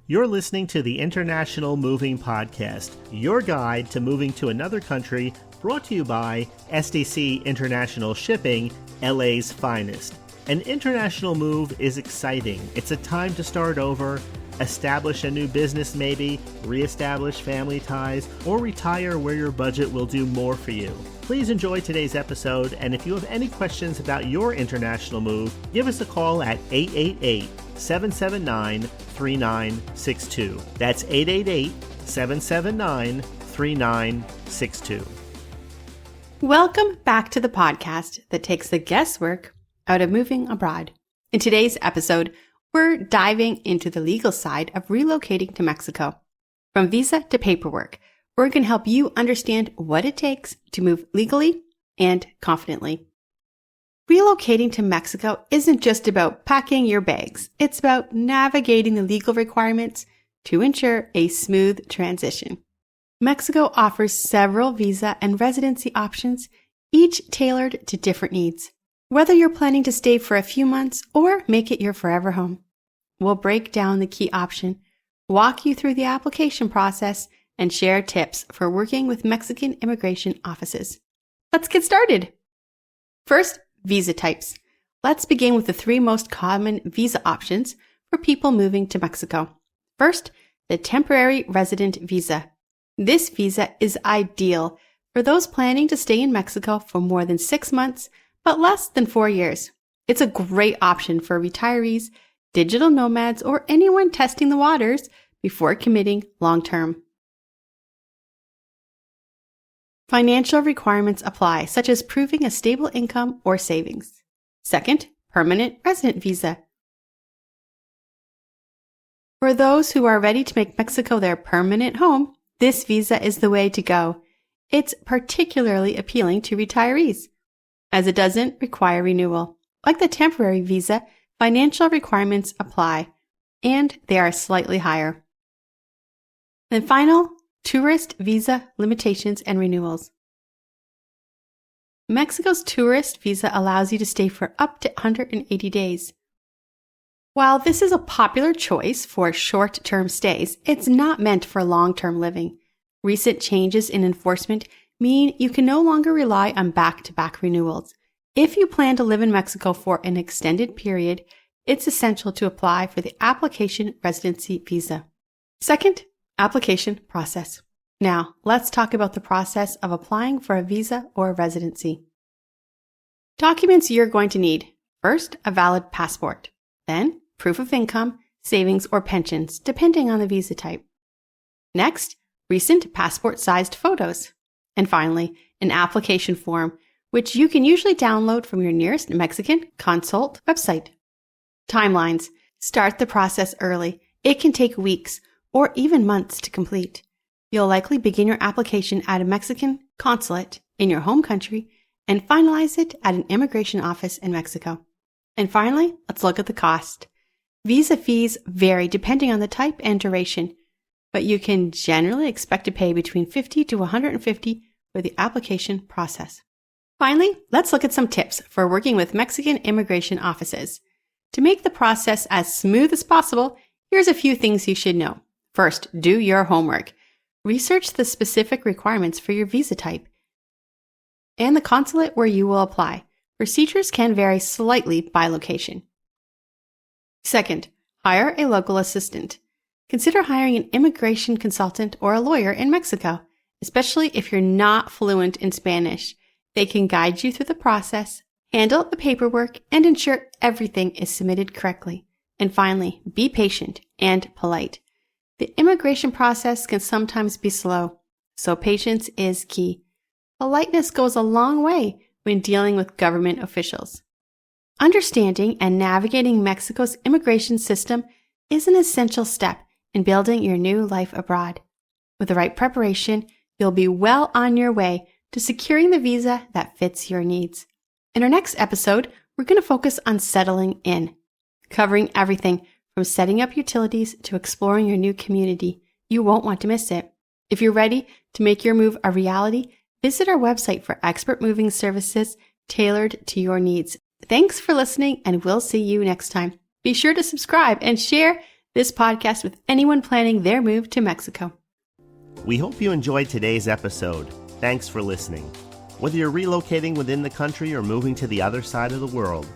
You're listening to the International Moving Podcast, your guide to moving to another country, brought to you by SDC International Shipping, LA's finest. An international move is exciting. It's a time to start over, establish a new business maybe, reestablish family ties, or retire where your budget will do more for you. Please enjoy today's episode, and if you have any questions about your international move, give us a call at 888-779-3962. That's 888-779-3962. Welcome back to the podcast that takes the guesswork out of moving abroad. In today's episode, we're diving into the legal side of relocating to Mexico. From visa to paperwork, we're going to help you understand what it takes to move legally and confidently. Relocating to Mexico isn't just about packing your bags. It's about navigating the legal requirements to ensure a smooth transition. Mexico offers several visa and residency options, each tailored to different needs. Whether you're planning to stay for a few months or make it your forever home, we'll break down the key option, walk you through the application process, and share tips for working with Mexican immigration offices. Let's get started. First, visa types. Let's begin with the three most common visa options for people moving to Mexico. First, the temporary resident visa. This visa is ideal for those planning to stay in Mexico for more than 6 months, but less than 4 years. It's a great option for retirees, digital nomads, or anyone testing the waters before committing long-term. Financial requirements apply, such as proving a stable income or savings. Second, permanent resident visa. For those who are ready to make Mexico their permanent home, this visa is the way to go. It's particularly appealing to retirees, as it doesn't require renewal. Like the temporary visa, financial requirements apply, and they are slightly higher. And final, tourist visa limitations and renewals. Mexico's tourist visa allows you to stay for up to 180 days. While this is a popular choice for short-term stays, it's not meant for long-term living. Recent changes in enforcement mean you can no longer rely on back-to-back renewals. If you plan to live in Mexico for an extended period, it's essential to apply for the application residency visa. Second, application process. Now, let's talk about the process of applying for a visa or a residency. Documents you're going to need. First, a valid passport. Then, proof of income, savings, or pensions, depending on the visa type. Next, recent passport-sized photos. And finally, an application form, which you can usually download from your nearest Mexican consulate website. Timelines. Start the process early. It can take weeks or even months to complete. You'll likely begin your application at a Mexican consulate in your home country and finalize it at an immigration office in Mexico. And finally, let's look at the cost. Visa fees vary depending on the type and duration, but you can generally expect to pay between $50 to $150 for the application process. Finally, let's look at some tips for working with Mexican immigration offices. To make the process as smooth as possible, here's a few things you should know. First, do your homework. Research the specific requirements for your visa type and the consulate where you will apply. Procedures can vary slightly by location. Second, hire a local assistant. Consider hiring an immigration consultant or a lawyer in Mexico, especially if you're not fluent in Spanish. They can guide you through the process, handle the paperwork, and ensure everything is submitted correctly. And finally, be patient and polite. The immigration process can sometimes be slow, so patience is key. Politeness goes a long way when dealing with government officials. Understanding and navigating Mexico's immigration system is an essential step in building your new life abroad. With the right preparation, you'll be well on your way to securing the visa that fits your needs. In our next episode, we're going to focus on settling in, covering everything from setting up utilities to exploring your new community. You won't want to miss it. If you're ready to make your move a reality, visit our website for expert moving services tailored to your needs. Thanks for listening, and we'll see you next time. Be sure to subscribe and share this podcast with anyone planning their move to Mexico. We hope you enjoyed today's episode. Thanks for listening. Whether you're relocating within the country or moving to the other side of the world,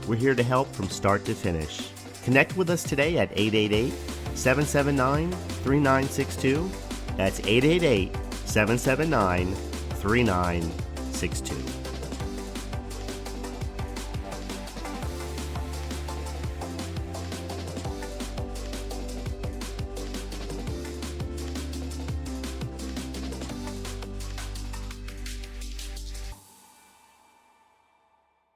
we're here to help from start to finish. Connect with us today at 888-779-3962. That's 888-779-3962.